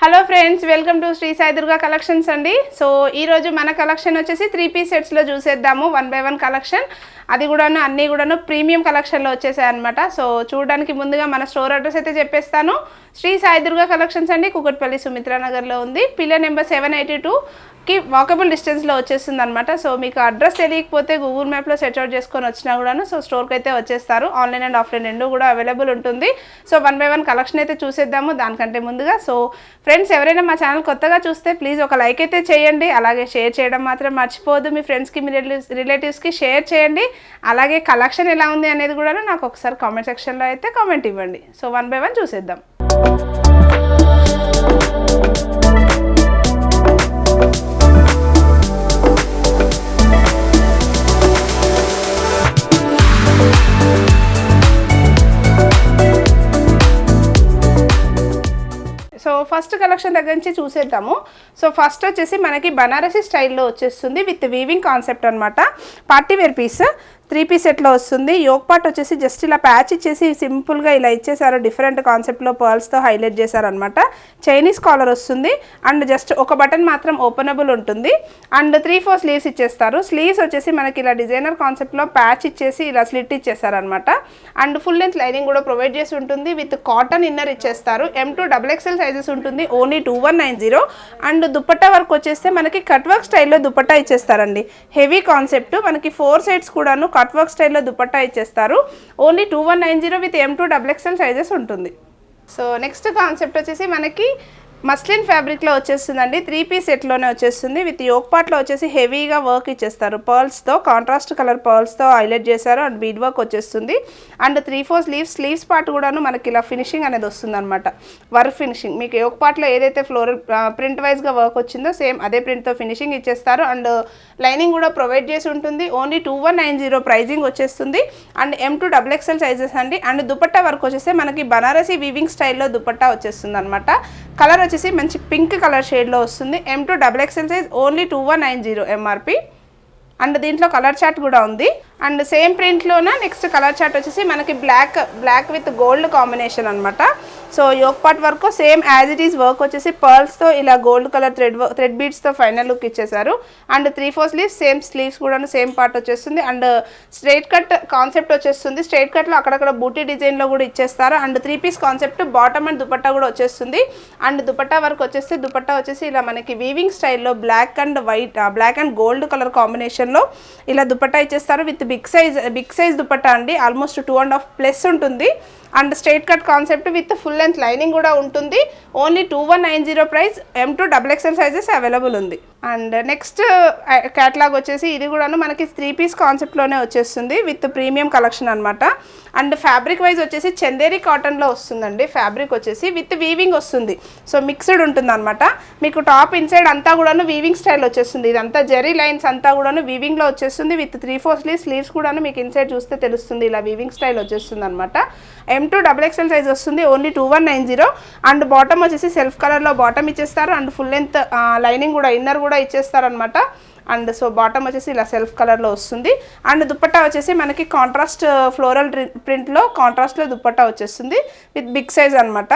Hello friends, welcome to Shri Sai Durga collections అండి. So ఈరోజు మన కలెక్షన్ వచ్చేసి 3 పీస్ సెట్స్లో చూసేద్దాము. 1 by 1 కలెక్షన్, అది కూడాను అన్నీ కూడాను ప్రీమియం కలెక్షన్లో వచ్చేసాయి అనమాట. సో చూడడానికి ముందుగా మన స్టోర్ అడ్రస్ అయితే చెప్పేస్తాను. శ్రీ సాయి దుర్గా కలెక్షన్స్ అండి, కుకట్పల్లి సుమిత్రానగర్లో ఉంది. పిల్లర్ నెంబర్ 782కి వాకబుల్ డిస్టెన్స్లో వచ్చేస్తుంది అనమాట. సో మీకు అడ్రస్ తెలియకపోతే గూగుల్ మ్యాప్లో సెర్చ్ అవుట్ చేసుకొని వచ్చినా కూడాను సో స్టోర్కి అయితే వచ్చేస్తారు. ఆన్లైన్ అండ్ ఆఫ్లైన్ రెండు కూడా అవైలబుల్ ఉంటుంది. సో 1 by 1 కలెక్షన్ అయితే చూసేద్దాము. దానికంటే ముందుగా సో ఫ్రెండ్స్, ఎవరైనా మా ఛానల్ కొత్తగా చూస్తే ప్లీజ్ ఒక లైక్ అయితే చేయండి. అలాగే షేర్ చేయడం మాత్రం మర్చిపోవద్దు. మీ ఫ్రెండ్స్కి, మీ రిలేటివ్స్కి షేర్ చేయండి. అలాగే కలెక్షన్ ఎలా ఉంది అనేది కూడా నాకు ఒకసారి కామెంట్ సెక్షన్లో అయితే కామెంట్ ఇవ్వండి. సో 1 by 1 చూసేద్దాం. సో ఫస్ట్ కలెక్షన్ దగ్గర నుంచి చూసేద్దాము. సో ఫస్ట్ వచ్చేసి మనకి బనారసి స్టైల్లో వచ్చేస్తుంది విత్ వీవింగ్ కాన్సెప్ట్ అనమాట. పార్టీ వేర్ పీస్ 3 పీస్ సెట్లో వస్తుంది. యోక్ పార్ట్ వచ్చేసి జస్ట్ ఇలా ప్యాచ్ ఇచ్చేసి సింపుల్గా ఇలా ఇచ్చేసారు. డిఫరెంట్ కాన్సెప్ట్లో పర్ల్స్తో హైలైట్ చేశారనమాట. చైనీస్ కాలర్ వస్తుంది అండ్ జస్ట్ ఒక బటన్ మాత్రం ఓపెనబుల్ ఉంటుంది. అండ్ 3/4 స్లీవ్స్ ఇచ్చేస్తారు. స్లీవ్స్ వచ్చేసి మనకి ఇలా డిజైనర్ కాన్సెప్ట్లో ప్యాచ్ ఇచ్చేసి ఇలా స్లిట్ ఇచ్చేసారనమాట. అండ్ ఫుల్ లెంత్ లైనింగ్ కూడా ప్రొవైడ్ చేసి ఉంటుంది. విత్ కాటన్ ఇన్నర్ ఇచ్చేస్తారు. M2 XXL సైజెస్ ఉంటుంది. ఓన్లీ 2190. అండ్ దుపట్టా వర్క్ వచ్చేస్తే మనకి కట్ వర్క్ స్టైల్లో దుపట్టా ఇచ్చేస్తారండి. హెవీ కాన్సెప్ట్, మనకి 4 సైడ్స్ కూడాను కట్ వర్క్ స్టైల్లో దుపట్టా ఇచ్చేస్తారు. Only 2190 with M2 XXL sizes ఉంటుంది. సో నెక్స్ట్ కాన్సెప్ట్ వచ్చేసి మనకి మస్లిన్ ఫ్యాబ్రిక్లో వచ్చేస్తుందండి. 3 పీస్ సెట్లోనే వచ్చేస్తుంది. విత్ యోక్ పార్ట్లో వచ్చేసి హెవీగా వర్క్ ఇచ్చేస్తారు. పర్ల్స్తో కాంట్రాస్ట్ కలర్ పర్ల్స్తో హైలైట్ చేశారు. అండ్ బీడ్ వర్క్ వచ్చేస్తుంది. అండ్ 3/4 స్లీవ్స్ పార్ట్ కూడాను మనకి ఇలా ఫినిషింగ్ అనేది వస్తుంది అనమాట. వర్క్ ఫినిషింగ్ మీకు యోక్ పార్ట్లో ఏదైతే ఫ్లోరల్ ప్రింట్ వైజ్గా వర్క్ వచ్చిందో సేమ్ అదే ప్రింట్తో ఫినిషింగ్ ఇచ్చేస్తారు. అండ్ లైనింగ్ కూడా ప్రొవైడ్ చేసి ఉంటుంది. ఓన్లీ 2190 ప్రైజింగ్ వచ్చేస్తుంది. అండ్ M2 XXL సైజెస్ అండి. అండ్ దుపట్టా వర్క్ వచ్చేసి మనకి బనారసి వీవింగ్ స్టైల్లో దుపట్టా వచ్చేస్తుంది అనమాట. కలర్ వచ్చేసి మంచి పింక్ కలర్ షేడ్లో వస్తుంది. M2 XXL size only 2190 MRP. And దీంట్లో కలర్ చార్ట్ కూడా ఉంది. అండ్ సేమ్ ప్రింట్లోన నెక్స్ట్ కలర్ చార్ట్ వచ్చేసి మనకి బ్లాక్ విత్ గోల్డ్ కాంబినేషన్ అనమాట. So yoke part work same as it is work వచ్చేసి పర్ల్స్తో ఇలా గోల్డ్ కలర్ థ్రెడ్ బీడ్స్తో ఫైనల్ లుక్ ఇచ్చేసారు. అండ్ 3/4 స్లీవ్స్ సేమ్ స్లీవ్స్ కూడా సేమ్ పార్ట్ వచ్చేస్తుంది. అండ్ స్ట్రైట్ కట్ కాన్సెప్ట్ వచ్చేస్తుంది. స్ట్రైట్ కట్లో అక్కడక్కడ బూటీ డిజైన్లో కూడా ఇచ్చేస్తారు. And 3 piece concept bottom and dupatta కూడా వచ్చేస్తుంది. అండ్ దుపట్టా వర్క్ వచ్చేసి ఇలా మనకి వీవింగ్ స్టైల్లో బ్లాక్ అండ్ గోల్డ్ కలర్ కాంబినేషన్లో ఇలా దుపట్టా ఇచ్చేస్తారు. విత్ బిగ్ సైజ్ దుపట్టా అండి. ఆల్మోస్ట్ 2.5+ ఉంటుంది. And straight cut concept with full length lining కూడా ఉంటుంది. Only 2190 price. M2 XXL sizes available ఉంది. అండ్ నెక్స్ట్ క్యాటలాగ్ వచ్చేసి ఇది కూడాను మనకి 3 పీస్ కాన్సెప్ట్లోనే వచ్చేస్తుంది విత్ ప్రీమియం కలెక్షన్ అనమాట. అండ్ ఫ్యాబ్రిక్ వైజ్ వచ్చేసి చందేరి కాటన్లో వస్తుందండి. ఫ్యాబ్రిక్ వచ్చేసి విత్ వీవింగ్ వస్తుంది. సో మిక్స్డ్ ఉంటుంది అనమాట. మీకు టాప్ ఇన్సైడ్ అంతా కూడాను వీవింగ్ స్టైల్ వచ్చేస్తుంది. ఇదంతా జెరీ లైన్స్ అంతా కూడాను వీవింగ్లో వచ్చేస్తుంది. విత్ 3/4 స్లీవ్స్ కూడాను మీకు ఇన్సైడ్ చూస్తే తెలుస్తుంది. ఇలా వీవింగ్ స్టైల్ వచ్చేస్తుంది అనమాట. M2 XXL సైజ్ వస్తుంది. ఓన్లీ 2190. అండ్ బాటమ్ వచ్చేసి సెల్ఫ్ కలర్లో బాటమ్ ఇచ్చేస్తారు. అండ్ ఫుల్ లెంత్ లైనింగ్ కూడా ఇన్నర్ కూడా ఇచ్చేస్తారనమాట. అండ్ సో బాటమ్ వచ్చేసి ఇలా సెల్ఫ్ కలర్లో వస్తుంది. అండ్ దుపట్టా వచ్చేసి మనకి కాంట్రాస్ట్ ఫ్లోరల్ ప్రింట్లో కాంట్రాస్ట్లో దుపట్టా వచ్చేస్తుంది విత్ బిగ్ సైజ్ అనమాట.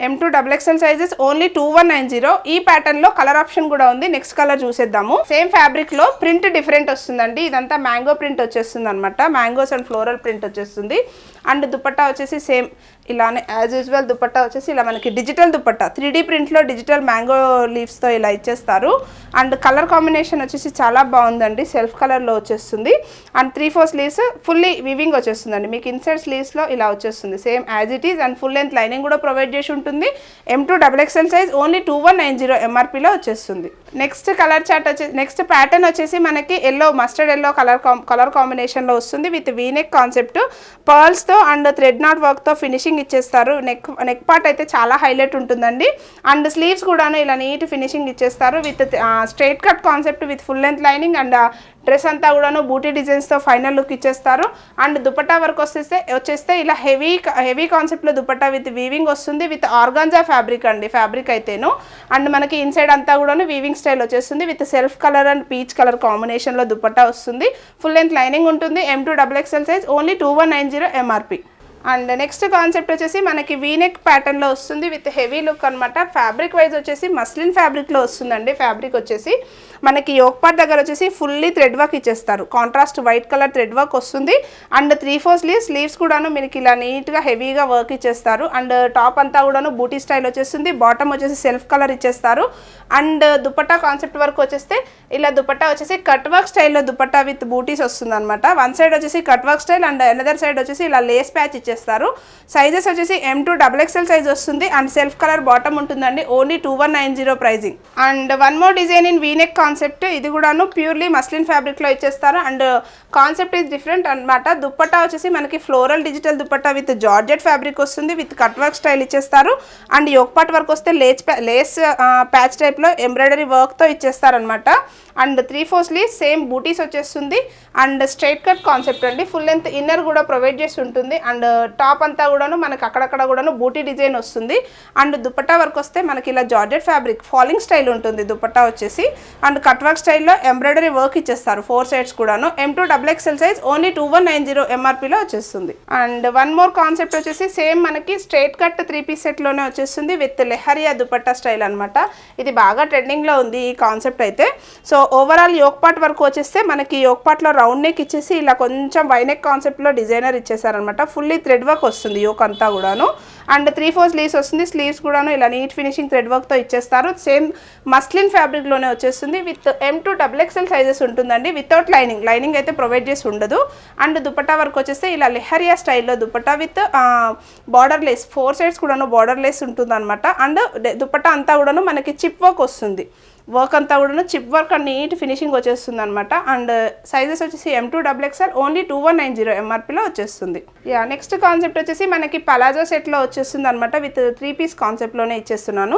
M2 XXL sizes only 2190. ఈ ప్యాటర్న్లో కలర్ ఆప్షన్ కూడా ఉంది. నెక్స్ట్ కలర్ చూసేద్దాము. సేమ్ ఫ్యాబ్రిక్లో ప్రింట్ డిఫరెంట్ వస్తుందండి. ఇదంతా మ్యాంగో ప్రింట్ వచ్చేస్తుంది అనమాట. మ్యాంగోస్ అండ్ ఫ్లోరల్ ప్రింట్ వచ్చేస్తుంది. అండ్ దుపట్టా వచ్చేసి సేమ్ ఇలానే యాజ్ యూజువల్ దుపట్టా వచ్చేసి ఇలా మనకి డిజిటల్ దుపట్టా 3D ప్రింట్లో డిజిటల్ మ్యాంగో లీవ్స్తో ఇలా ఇచ్చేస్తారు. అండ్ కలర్ కాంబినేషన్ వచ్చేసి చాలా బాగుందండి. సెల్ఫ్ కలర్లో వచ్చేస్తుంది. అండ్ 3/4 స్లీవ్స్ ఫుల్లీ వీవింగ్ వచ్చేస్తుందండి. మీకు ఇన్సైడ్ స్లీవ్స్లో ఇలా వచ్చేస్తుంది same as it is. And full length lining కూడా ప్రొవైడ్ చేసి ఉంటుంది. M2 XXL సైజ్ ఓన్లీ 2190 MRPలో వచ్చేస్తుంది. నెక్స్ట్ కలర్ చార్ట్ వచ్చేసి నెక్స్ట్ ప్యాటర్న్ వచ్చేసి మనకి మస్టర్డ్ ఎల్లో కలర్ కాంబినేషన్లో వస్తుంది. విత్ వీనెక్ కాన్సెప్ట్ పర్ల్స్తో అండ్ థ్రెడ్ నాట్ వర్క్తో ఫినిషింగ్ ఇచ్చేస్తారు. నెక్ పార్ట్ అయితే చాలా హైలైట్ ఉంటుందండి. అండ్ స్లీవ్స్ కూడాను ఇలా నీట్ ఫినిషింగ్ ఇచ్చేస్తారు. With straight cut concept with full length lining. And dress అంతా కూడాను బూటీ డిజైన్స్తో ఫైనల్ లుక్ ఇచ్చేస్తారు. అండ్ దుపట్టా వర్క్ వచ్చేస్తే ఇలా హెవీ కాన్సెప్ట్లో దుపట్టా విత్ వీవింగ్ వస్తుంది. విత్ ఆర్గాంజా ఫ్యాబ్రిక్ అండి. ఫ్యాబ్రిక్ అయితేను. అండ్ మనకి ఇన్సైడ్ అంతా కూడాను వీవింగ్ స్టైల్ వచ్చేస్తుంది. With self colour and peach colour కాంబినేషన్లో దుపట్టా వస్తుంది. ఫుల్ లెంత్ లైనింగ్ ఉంటుంది. M2 XXL size only 2190 MRP. And next concept వచ్చేసి మనకి వీనెక్ ప్యాటర్న్లో వస్తుంది విత్ హెవీ లుక్ అనమాట. ఫ్యాబ్రిక్ వైజ్ వచ్చేసి మస్లిన్ ఫ్యాబ్రిక్లో వస్తుందండి. ఫ్యాబ్రిక్ వచ్చేసి మనకి యోక్ పార్ట్ దగ్గర వచ్చేసి ఫుల్లీ థ్రెడ్ వర్క్ ఇచ్చేస్తారు. Contrast white colour thread work వస్తుంది. అండ్ 3/4 స్లీవ్స్ కూడాను మీకు ఇలా నీట్గా హెవీగా వర్క్ ఇచ్చేస్తారు. అండ్ టాప్ అంతా కూడాను బూటీ స్టైల్ వచ్చేస్తుంది. బాటమ్ వచ్చేసి సెల్ఫ్ కలర్ ఇచ్చేస్తారు. అండ్ దుపట్టా కాన్సెప్ట్ వర్క్ వచ్చేస్తే ఇలా దుపట్టా వచ్చేసి కట్ వర్క్ స్టైల్లో దుపట్టా విత్ బూటీస్ వస్తుంది అనమాట. వన్ సైడ్ వచ్చేసి cut work style and another side వచ్చేసి ఇలా లేస్ ప్యాచ్ ఇచ్చేస్తారు. సైజెస్ వచ్చేసి M2 XXL సైజ్ వస్తుంది. అండ్ సెల్ఫ్ కలర్ బాటమ్ ఉంటుందండి. Only 2190 pricing. And one more design in V neck concept. ఇది కూడాను ప్యూర్లీ మస్లిన్ ఫ్యాబ్రిక్లో ఇచ్చేస్తారు. అండ్ కాన్సెప్ట్ ఈజ్ డిఫరెంట్ అనమాట. దుపట్టా వచ్చేసి మనకి floral digital dupatta with georgette fabric వస్తుంది. విత్ కట్ వర్క్ స్టైల్ ఇచ్చేస్తారు. అండ్ యోక్ పార్ట్ వర్క్ వస్తే లేస్ ప్యాచ్ టైప్లో ఎంబ్రాయిడరీ వర్క్తో ఇచ్చేస్తారనమాట. అండ్ 3/4 సేమ్ బూటీస్ వచ్చేస్తుంది. అండ్ స్ట్రైట్ కట్ కాన్సెప్ట్ అండి. ఫుల్ లెంత్ ఇన్నర్ కూడా ప్రొవైడ్ చేసి ఉంటుంది. అండ్ టాప్ అంతా కూడాను మనకి అక్కడక్కడ కూడాను బూటీ డిజైన్ వస్తుంది. అండ్ దుపట్టా వర్క్ వస్తే మనకి ఇలా జార్జెట్ ఫ్యాబ్రిక్ ఫాలింగ్ స్టైల్ ఉంటుంది దుపట్టా వచ్చేసి. అండ్ కట్ వర్క్ స్టైల్లో ఎంబ్రాయిడరీ వర్క్ ఇచ్చేస్తారు 4 సైడ్స్ కూడాను. M2 XXL సైజ్ ఓన్లీ 2190 MRPలో వచ్చేస్తుంది. అండ్ వన్ మోర్ కాన్సెప్ట్ వచ్చేసి సేమ్ మనకి స్ట్రైట్ కట్ 3 పీస్ సెట్లోనే వచ్చేస్తుంది విత్ లెహరియా దుపట్టా స్టైల్ అనమాట. ఇది బాగా ట్రెండింగ్లో ఉంది ఈ కాన్సెప్ట్ అయితే. So overall yoke part work వచ్చేస్తే మనకి యోక్ పార్ట్లో రౌండ్ నెక్ ఇచ్చేసి ఇలా కొంచెం వైనెక్ కాన్సెప్ట్లో డిజైనర్ ఇచ్చేసారనమాట. ఫుల్లీ థ్రెడ్ వర్క్ వస్తుంది యోక్ అంతా కూడాను. అండ్ 3/4 స్లీవ్స్ వస్తుంది. స్లీవ్స్ కూడాను ఇలా నీట్ ఫినిషింగ్ థ్రెడ్ వర్క్తో ఇచ్చేస్తారు. సేమ్ మస్లిన్ ఫ్యాబ్రిక్లోనే వచ్చేస్తుంది. విత్ M2 XXL సైజెస్ ఉంటుందండి. వితౌట్ లైనింగ్ అయితే ప్రొవైడ్ చేసి ఉండదు. అండ్ దుపట్టా వర్క్ వచ్చేస్తే ఇలా లెహరియా స్టైల్లో dupatta with border lace 4 sides కూడాను బార్డర్ లేస్ ఉంటుంది అనమాట. అండ్ దుపట్టా అంతా కూడాను మనకి చిప్ వర్క్ వస్తుంది. వర్క్ అంతా కూడా chip work and neat finishing వచ్చేస్తుంది అనమాట. అండ్ సైజెస్ వచ్చేసి M2 XXL ఓన్లీ 2190 MRPలో వచ్చేస్తుంది. నెక్స్ట్ కాన్సెప్ట్ వచ్చేసి మనకి పలాజో సెట్లో వచ్చేస్తుంది అనమాట. విత్ 3 పీస్ కాన్సెప్ట్లోనే ఇచ్చేస్తున్నాను.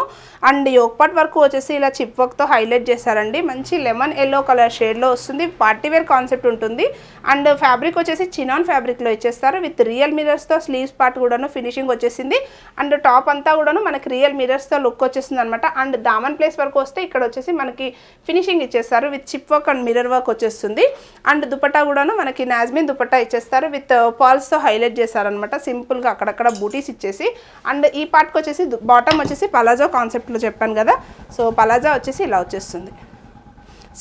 అండ్ యోక్ పార్ట్ వర్క్ వచ్చేసి ఇలా చిప్ వర్క్తో హైలైట్ చేశారండి. మంచి లెమన్ ఎల్లో కలర్ షేడ్లో వస్తుంది. పార్టీ వేర్ కాన్సెప్ట్ ఉంటుంది. అండ్ ఫ్యాబ్రిక్ వచ్చేసి చినాన్ ఫ్యాబ్రిక్లో ఇచ్చేస్తారు. విత్ రియల్ మిరర్స్తో స్లీవ్స్ పార్ట్ కూడాను ఫినిషింగ్ వచ్చేసింది. అండ్ టాప్ అంతా కూడాను మనకి రియల్ మిరర్స్తో లుక్ వచ్చేసింది అనమాట. అండ్ దామన్ ప్లేస్ వరకు వస్తే ఇక్కడ వచ్చేసి మనకి ఫినిషింగ్ ఇచ్చేస్తారు with chip work and mirror work వచ్చేస్తుంది. అండ్ దుపట్టా కూడాను మనకి నాజ్మిన్ దుపట్టా ఇచ్చేస్తారు విత్ పాల్స్తో హైలైట్ చేశారనమాట. సింపుల్గా అక్కడక్కడ బూటీస్ ఇచ్చేసి. అండ్ ఈ పార్ట్కి వచ్చేసి బాటమ్ వచ్చేసి పలాజో కాన్సెప్ట్లో చెప్పాను కదా. సో పలాజా వచ్చేసి ఇలా వచ్చేస్తుంది.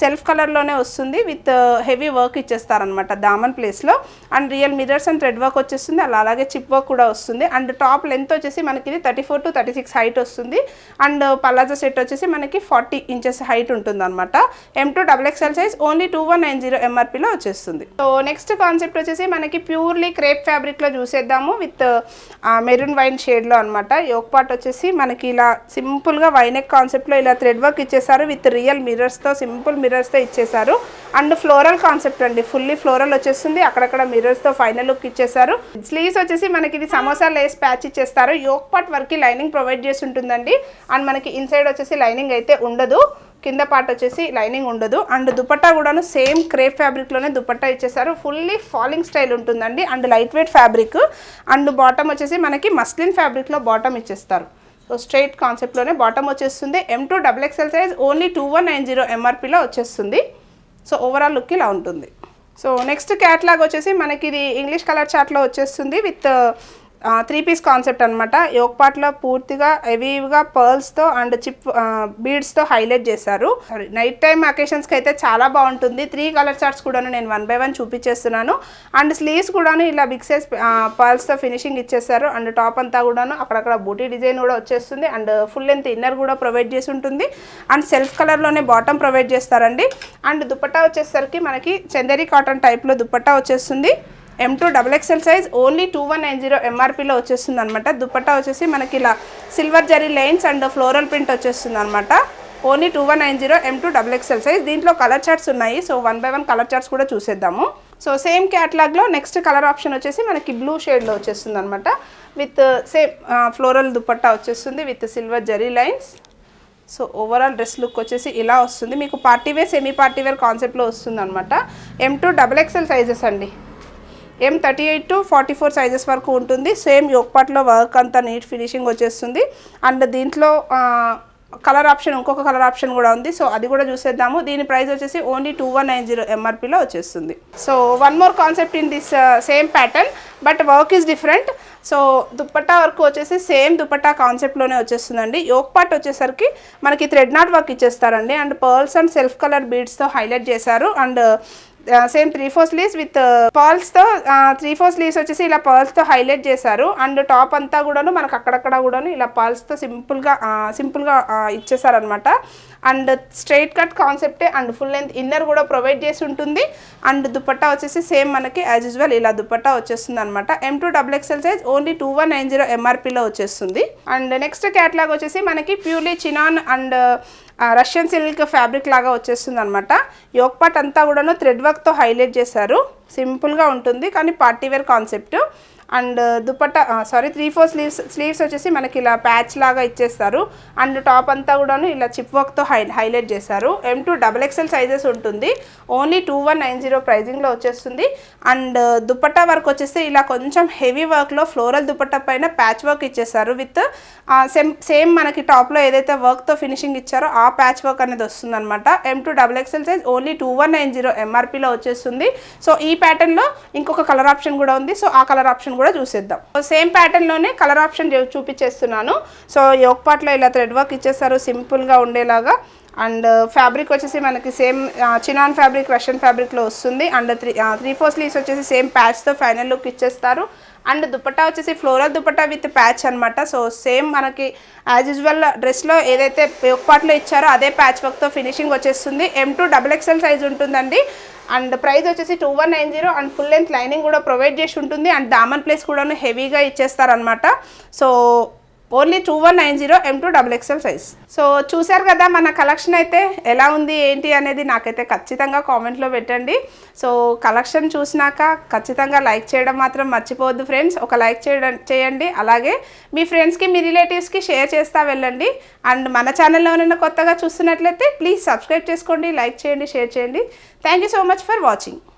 సెల్ఫ్ కలర్లోనే వస్తుంది విత్ హెవీ వర్క్ ఇచ్చేస్తారనమాట దామన్ ప్లేస్లో. And real mirrors and thread work వచ్చేస్తుంది. అలాగే చిప్ వర్క్ కూడా వస్తుంది. అండ్ టాప్ లెంత్ వచ్చేసి మనకి ఇది 34 to 36 హైట్ వస్తుంది. అండ్ పలాజో సెట్ వచ్చేసి మనకి 40 ఇంచెస్ హైట్ ఉంటుంది అనమాట. M2 XXL సైజ్ ఓన్లీ 2190 MRPలో వచ్చేస్తుంది. సో నెక్స్ట్ కాన్సెప్ట్ వచ్చేసి మనకి ప్యూర్లీ క్రేప్ ఫ్యాబ్రిక్లో చూసేద్దాము విత్ మెరూన్ వైన్ షేడ్లో అనమాట. యోక్ పార్ట్ వచ్చేసి మనకి ఇలా సింపుల్గా వైనెక్ కాన్సెప్ట్లో ఇలా థ్రెడ్ వర్క్ ఇచ్చేసారు విత్ రియల్ మిరర్స్తో సింపుల్ మిరర్స్తో ఇచ్చేసారు. అండ్ ఫ్లోరల్ కాన్సెప్ట్ అండి. ఫుల్లీ ఫ్లోరల్ వచ్చేస్తుంది. అక్కడక్కడ మిరర్స్తో ఫైనల్ లుక్ ఇచ్చేసారు. స్లీవ్స్ వచ్చేసి మనకి ఇది సమోసా లేస్ ప్యాచ్ ఇచ్చేస్తారు. యోక్ పార్ట్ వరకు లైనింగ్ ప్రొవైడ్ చేసి ఉంటుందండి. అండ్ మనకి ఇన్సైడ్ వచ్చేసి లైనింగ్ అయితే ఉండదు. కింద పార్ట్ వచ్చేసి లైనింగ్ ఉండదు. అండ్ దుపట్టా కూడాను సేమ్ క్రేప్ ఫ్యాబ్రిక్లోనే దుపట్టా ఇచ్చేసారు. ఫుల్లీ ఫాలింగ్ స్టైల్ ఉంటుందండి. And light weight fabric. And bottom వచ్చేసి మనకి మస్లిన్ ఫ్యాబ్రిక్లో బాటమ్ ఇచ్చేస్తారు. సో స్ట్రైట్ కాన్సెప్ట్లోనే బాటమ్ వచ్చేస్తుంది. M2 XXL సైజ్ ఓన్లీ 2190 MRPలో వచ్చేస్తుంది. సో ఓవరాల్ లుక్ ఇలా ఉంటుంది. సో నెక్స్ట్ క్యాట్లాగ్ వచ్చేసి మనకి ఇది ఇంగ్లీష్ కలర్ చార్ట్లో వచ్చేస్తుంది విత్ 3 పీస్ కాన్సెప్ట్ అనమాట. యోక్ పార్ట్లో పూర్తిగా హెవీగా పర్ల్స్తో అండ్ చిప్ బీడ్స్తో హైలైట్ చేశారు. నైట్ టైమ్ అకేషన్స్కి అయితే చాలా బాగుంటుంది. 3 కలర్ చార్ట్స్ కూడా నేను 1 by 1 చూపించేస్తున్నాను. అండ్ స్లీవ్స్ కూడాను ఇలా బిగ్ సైజ్ పర్ల్స్తో ఫినిషింగ్ ఇచ్చేసారు. అండ్ టాప్ అంతా కూడాను అక్కడక్కడ బూటీ డిజైన్ కూడా వచ్చేస్తుంది. అండ్ ఫుల్ లెంత్ ఇన్నర్ కూడా ప్రొవైడ్ చేసి ఉంటుంది. అండ్ సెల్ఫ్ కలర్లోనే బాటమ్ ప్రొవైడ్ చేస్తారండి. అండ్ దుపట్టా వచ్చేసరికి మనకి చందేరి కాటన్ టైప్లో దుపట్టా వచ్చేస్తుంది. M2 XXL సైజ్ ఓన్లీ 2190 MRPలో వచ్చేస్తుంది అనమాట. దుపట్టా వచ్చేసి మనకి ఇలా silver zari lines and floral print వచ్చేస్తుంది అనమాట. Only 2190 M2 XXL size. దీంట్లో కలర్ చార్ట్స్ ఉన్నాయి. సో 1 by 1 కలర్ చార్ట్స్ కూడా చూసేద్దాము. సో సేమ్ క్యాట్లాగ్లో నెక్స్ట్ కలర్ ఆప్షన్ వచ్చేసి మనకి బ్లూ షేడ్లో వచ్చేస్తుంది అనమాట. విత్ సేమ్ ఫ్లోరల్ దుపట్టా వచ్చేస్తుంది with silver zari lines. So overall dress look వచ్చేసి ఇలా వస్తుంది. మీకు పార్టీవేర్ సెమీ పార్టీవేర్ కాన్సెప్ట్లో వస్తుంది అనమాట. M2 XXL సైజెస్ అండి. M38 to 44 సైజెస్ వరకు ఉంటుంది. సేమ్ యోక్ పార్ట్లో వర్క్ అంతా నీట్ ఫినిషింగ్ వచ్చేస్తుంది. అండ్ దీంట్లో కలర్ ఆప్షన్, ఇంకొక కలర్ ఆప్షన్ కూడా ఉంది. సో అది కూడా చూసేద్దాము. దీని ప్రైస్ వచ్చేసి ఓన్లీ 2190 ఎంఆర్పీలో వచ్చేస్తుంది. So one more concept in this same pattern, but work is different. So dupatta work వచ్చేసి సేమ్ దుపట్టా కాన్సెప్ట్లోనే వచ్చేస్తుందండి. యోక్ పార్ట్ వచ్చేసరికి మనకి థ్రెడ్ నాట్ వర్క్ ఇచ్చేస్తారండి, and pearls and self colour బీడ్స్తో హైలైట్ చేశారు. అండ్ సేమ్ 3/4 స్లీవ్స్ విత్ పర్ల్స్తో 3/4 స్లీవ్స్ వచ్చేసి ఇలా పర్ల్స్తో హైలైట్ చేశారు. అండ్ టాప్ అంతా కూడాను మనకు అక్కడక్కడ కూడాను ఇలా పర్ల్స్తో సింపుల్గా ఇచ్చేసారనమాట. అండ్ స్ట్రైట్ కట్ కాన్సెప్టే, అండ్ ఫుల్ లెంత్ ఇన్నర్ కూడా ప్రొవైడ్ చేసి ఉంటుంది. అండ్ దుపట్టా వచ్చేసి సేమ్ మనకి యాజ్ యూజువల్ ఇలా దుపట్టా వచ్చేస్తుంది అనమాట. M2XXL సైజ్ ఓన్లీ 2190 ఎంఆర్పీలో వచ్చేస్తుంది. అండ్ నెక్స్ట్ క్యాటలాగ్ వచ్చేసి మనకి purely chinon and Russian silk fabric లాగా వచ్చేస్తుంది అనమాట. యోక్ పార్ట్ అంతా కూడాను థ్రెడ్ వర్క్తో హైలైట్ చేశారు. సింపుల్గా ఉంటుంది కానీ party wear concept. And dupatta 3/4 sleeves వచ్చేసి మనకి ఇలా ప్యాచ్ లాగా ఇచ్చేస్తారు. అండ్ టాప్ అంతా కూడాను ఇలా చిప్ వర్క్తో హైలైట్ చేశారు. M2XXL సైజెస్ ఉంటుంది. ఓన్లీ 2190 ప్రైజింగ్లో వచ్చేస్తుంది. అండ్ దుపట్టా వర్క్ వచ్చేసి ఇలా కొంచెం హెవీ వర్క్లో ఫ్లోరల్ దుపట్టా పైన ప్యాచ్ వర్క్ ఇచ్చేస్తారు విత్ సేమ్ మనకి టాప్లో ఏదైతే వర్క్తో ఫినిషింగ్ ఇచ్చారో ఆ ప్యాచ్ వర్క్ అనేది వస్తుంది అనమాట. M2XXL సైజ్ ఓన్లీ 2190 ఎంఆర్పీలో వచ్చేస్తుంది. సో ఈ ప్యాటర్న్లో ఇంకొక కలర్ ఆప్షన్ కూడా ఉంది. సో ఆ కలర్ ఆప్షన్ కూడా చూసేద్దాం. సేమ్ ప్యాటర్న్లోనే కలర్ ఆప్షన్ చూపించేస్తున్నాను. సో యోక్ పార్ట్లో ఇలా థ్రెడ్ వర్క్ ఇచ్చేస్తారు సింపుల్గా ఉండేలాగా. అండ్ ఫ్యాబ్రిక్ వచ్చేసి మనకి సేమ్ చినాన్ ఫ్యాబ్రిక్, రష్యన్ ఫ్యాబ్రిక్లో వస్తుంది. అండ్ 3/4 స్లీవ్స్ వచ్చేసి సేమ్ ప్యాచ్తో ఫైనల్ లుక్ ఇచ్చేస్తారు. అండ్ దుపట్టా వచ్చేసి ఫ్లోరల్ దుపట్టా విత్ ప్యాచ్ అనమాట. సో సేమ్ మనకి యాజ్ యూజువల్ డ్రెస్లో ఏదైతే యోక్ పార్ట్లో ఇచ్చారో అదే ప్యాచ్ వర్క్తో ఫినిషింగ్ వచ్చేస్తుంది. M2XXL సైజ్ ఉంటుందండి. అండ్ ప్రైస్ వచ్చేసి 2190 అండ్ ఫుల్ లెంత్ లైనింగ్ కూడా ప్రొవైడ్ చేసి ఉంటుంది. అండ్ దామన్ ప్లేస్ కూడాను హెవీగా ఇచ్చేస్తారనమాట. So only 2190 M2XXL size. So చూసారు కదా మన కలెక్షన్ అయితే ఎలా ఉంది ఏంటి అనేది నాకైతే ఖచ్చితంగా కామెంట్లో పెట్టండి. సో కలెక్షన్ చూసినాక ఖచ్చితంగా లైక్ చేయడం మాత్రం మర్చిపోవద్దు ఫ్రెండ్స్. ఒక లైక్ చేయండి. అలాగే మీ ఫ్రెండ్స్కి, మీ రిలేటివ్స్కి షేర్ చేస్తూ వెళ్ళండి. అండ్ మన ఛానల్లో ఏమైనా కొత్తగా చూస్తున్నట్లయితే ప్లీజ్ సబ్స్క్రైబ్ చేసుకోండి, లైక్ చేయండి, షేర్ చేయండి. Thank you so much for watching.